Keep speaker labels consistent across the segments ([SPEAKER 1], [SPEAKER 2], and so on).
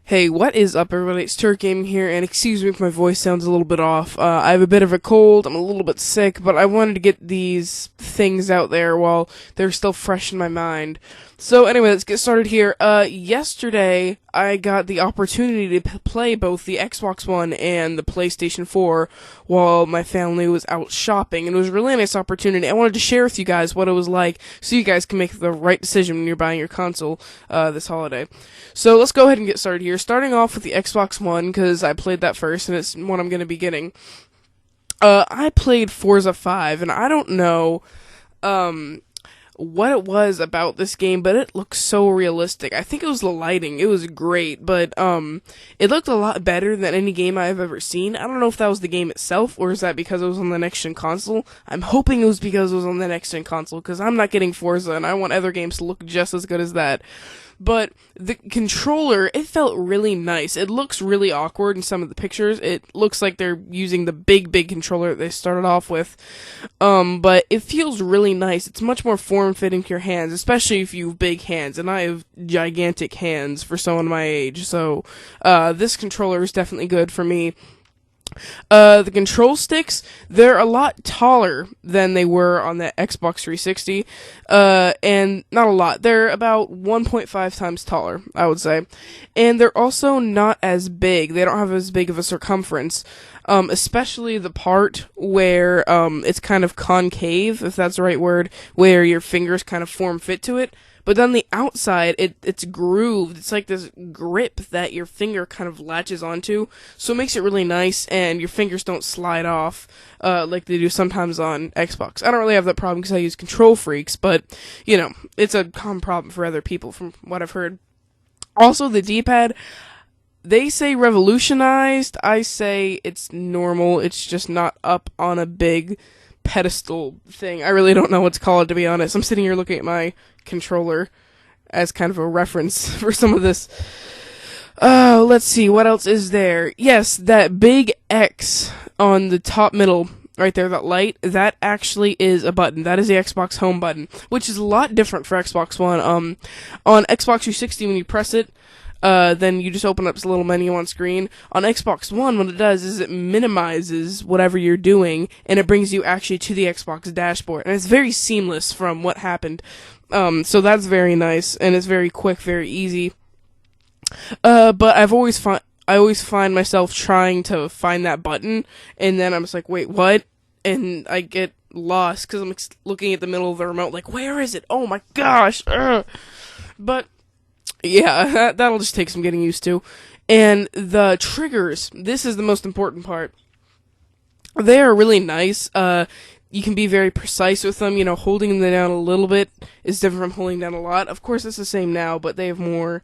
[SPEAKER 1] Hey, what is up, everybody? It's Turk Gaming here, and excuse me if my voice sounds a little bit off. I have a bit of a cold, I'm a little bit sick, but I wanted to get these things out there while they're still fresh in my mind. So anyway, let's get started here. Yesterday, I got the opportunity to play both the Xbox One and the PlayStation 4 while my family was out shopping, and it was a really nice opportunity. I wanted to share with you guys what it was like so you guys can make the right decision when you're buying your console this holiday. So let's go ahead and get started here. Starting off with the Xbox One, because I played that first, and it's what I'm going to be getting. I played Forza 5, and I don't know what it was about this game, but it looks so realistic. I think it was the lighting. It was great, but it looked a lot better than any game I've ever seen. I don't know if that was the game itself, or is that because it was on the next-gen console? I'm hoping it was because it was on the next-gen console, because I'm not getting Forza, and I want other games to look just as good as that. But the controller, it felt really nice. It looks really awkward in some of the pictures. It looks like they're using the big controller that they started off with. But it feels really nice. It's much more form-fitting to your hands, especially if you have big hands. And I have gigantic hands for someone my age. So, this controller is definitely good for me. The control sticks, they're a lot taller than they were on the Xbox 360, and not a lot. They're about 1.5 times taller, I would say. And they're also not as big. They don't have as big of a circumference, especially the part where, it's kind of concave, if that's the right word, where your fingers kind of form fit to it. But then the outside, it's grooved. It's like this grip that your finger kind of latches onto. So it makes it really nice, and your fingers don't slide off like they do sometimes on Xbox. I don't really have that problem because I use Control Freaks, but, you know, it's a common problem for other people from what I've heard. Also, the D-pad, they say revolutionized. I say it's normal. It's just not up on a big pedestal thing. I really don't know what to call it, to be honest. I'm sitting here looking at my controller as kind of a reference for some of this. Let's see, what else is there? Yes, that big X on the top middle, right there, that light, that actually is a button. That is the Xbox home button, which is a lot different for Xbox One. On Xbox 360, when you press it, then you just open up this little menu on screen. On Xbox One, what it does is it minimizes whatever you're doing, and it brings you actually to the Xbox dashboard. And it's very seamless from what happened. So that's very nice, and it's very quick, very easy. But I always find myself trying to find that button, and then I'm just like, wait, what? And I get lost, because I'm looking at the middle of the remote, like, where is it? Oh my gosh! But yeah, that'll just take some getting used to. And the triggers, this is the most important part. They are really nice. You can be very precise with them. You know, holding them down a little bit is different from holding down a lot. Of course, it's the same now, but they have more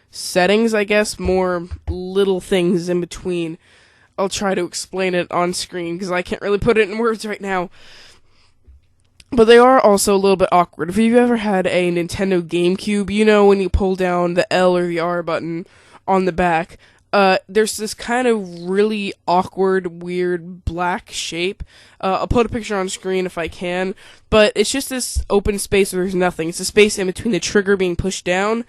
[SPEAKER 1] settings, I guess, more little things in between. I'll try to explain it on screen, because I can't really put it in words right now. But they are also a little bit awkward. If you've ever had a Nintendo GameCube, you know when you pull down the L or the R button on the back, there's this kind of really awkward, weird black shape. I'll put a picture on screen if I can, but it's just this open space where there's nothing. It's a space in between the trigger being pushed down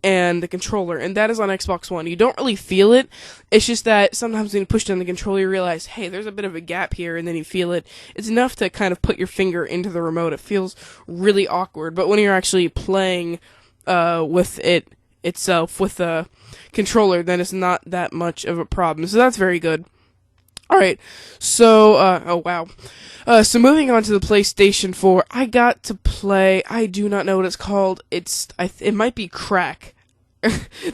[SPEAKER 1] and the controller, and that is on Xbox One. You don't really feel it. It's just that sometimes when you push down the controller, you realize, hey, there's a bit of a gap here, and then you feel it. It's enough to kind of put your finger into the remote. It feels really awkward, but when you're actually playing with it itself, with the controller, then it's not that much of a problem. So that's very good. Alright, so, oh wow. So moving on to the PlayStation 4, I got to play, I do not know what it's called. It might be Crack.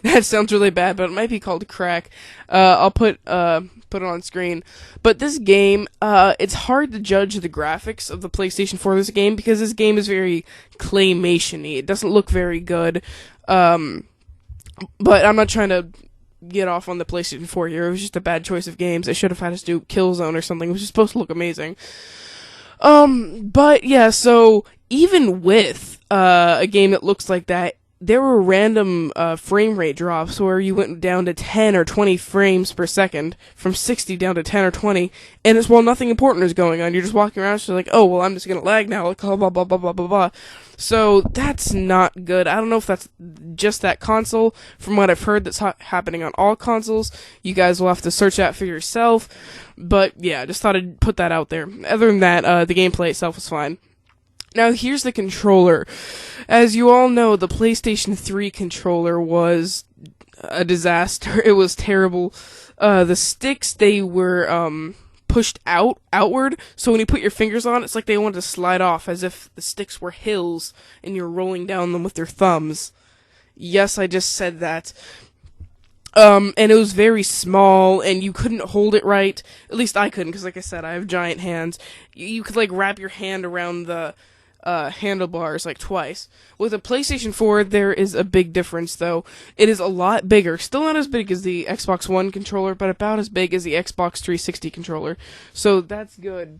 [SPEAKER 1] That sounds really bad, but it might be called Crack. I'll put it on screen. But this game, it's hard to judge the graphics of the PlayStation 4 this game, because this game is very claymation-y. It doesn't look very good. But I'm not trying to get off on the PlayStation 4 here. It was just a bad choice of games. I should have had us do Killzone or something, which is supposed to look amazing. But yeah, so even with a game that looks like that, there were random frame rate drops where you went down to 10 or 20 frames per second, from 60 down to 10 or 20, and it's while nothing important is going on. You're just walking around, so you're like, oh, well, I'm just gonna lag now, like, blah, blah, blah, blah, blah, blah, blah. So, that's not good. I don't know if that's just that console. From what I've heard, that's happening on all consoles. You guys will have to search that for yourself. But, yeah, just thought I'd put that out there. Other than that, the gameplay itself was fine. Now, here's the controller. As you all know, the PlayStation 3 controller was a disaster. It was terrible. The sticks, they were, pushed outward, so when you put your fingers on, it's like they wanted to slide off, as if the sticks were hills, and you're rolling down them with your thumbs. Yes, I just said that. And it was very small, and you couldn't hold it right. At least I couldn't, because like I said, I have giant hands. You could, like, wrap your hand around the handlebars, like, twice. With a PlayStation 4, there is a big difference, though. It is a lot bigger. Still not as big as the Xbox One controller, but about as big as the Xbox 360 controller. So, that's good.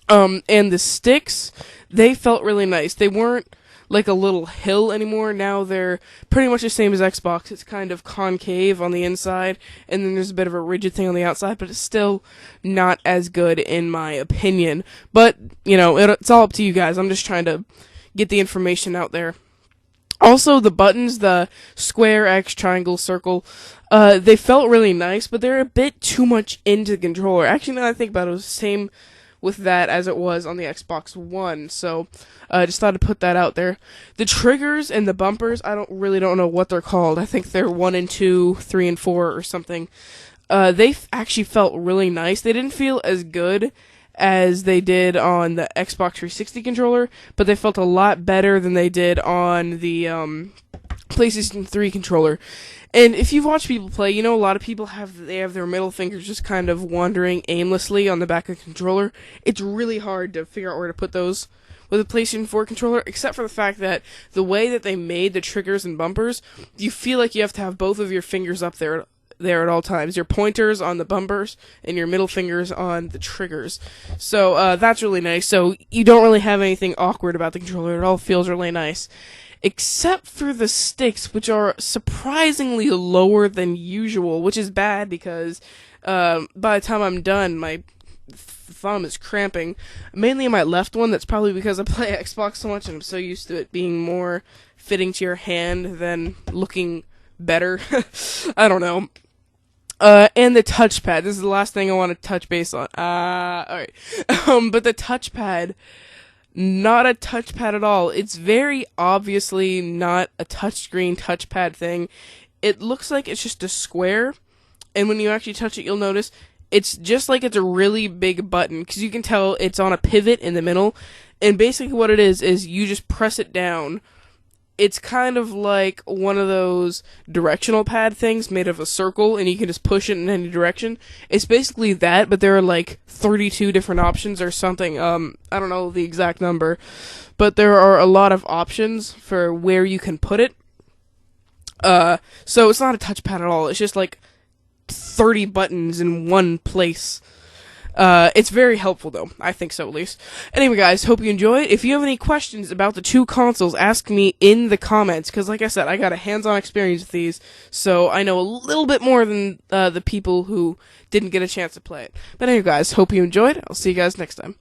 [SPEAKER 1] And the sticks, they felt really nice. They weren't like a little hill anymore. Now they're pretty much the same as Xbox. It's kind of concave on the inside, and then there's a bit of a rigid thing on the outside, but it's still not as good in my opinion. But, you know, it's all up to you guys. I'm just trying to get the information out there. Also, the buttons, the square, X, triangle, circle, they felt really nice, but they're a bit too much into the controller. Actually, now that I think about it, it was the same with that as it was on the Xbox One, so I just thought I'd put that out there. The triggers and the bumpers, I don't know what they're called. I think they're 1 and 2, 3 and 4 or something. They actually felt really nice. They didn't feel as good as they did on the Xbox 360 controller, but they felt a lot better than they did on the PlayStation 3 controller. And if you've watched people play, you know a lot of people have their middle fingers just kind of wandering aimlessly on the back of the controller. It's really hard to figure out where to put those with a PlayStation 4 controller, except for the fact that the way that they made the triggers and bumpers, you feel like you have to have both of your fingers up there at all times. Your pointers on the bumpers and your middle fingers on the triggers. So that's really nice. So you don't really have anything awkward about the controller. It all feels really nice. Except for the sticks, which are surprisingly lower than usual, which is bad because by the time I'm done, my thumb is cramping. Mainly in my left one. That's probably because I play Xbox so much and I'm so used to it being more fitting to your hand than looking better. I don't know. And the touchpad. This is the last thing I want to touch base on. Alright. But the touchpad, not a touchpad at all. It's very obviously not a touchscreen touchpad thing. It looks like it's just a square, and when you actually touch it, you'll notice it's just like it's a really big button, because you can tell it's on a pivot in the middle, and basically what it is you just press it down. It's kind of like one of those directional pad things made of a circle, and you can just push it in any direction. It's basically that, but there are like 32 different options or something. I don't know the exact number, but there are a lot of options for where you can put it. So it's not a touchpad at all. It's just like 30 buttons in one place. It's very helpful, though. I think so, at least. Anyway, guys, hope you enjoyed. If you have any questions about the two consoles, ask me in the comments, because, like I said, I got a hands-on experience with these, so I know a little bit more than the people who didn't get a chance to play it. But anyway, guys, hope you enjoyed. I'll see you guys next time.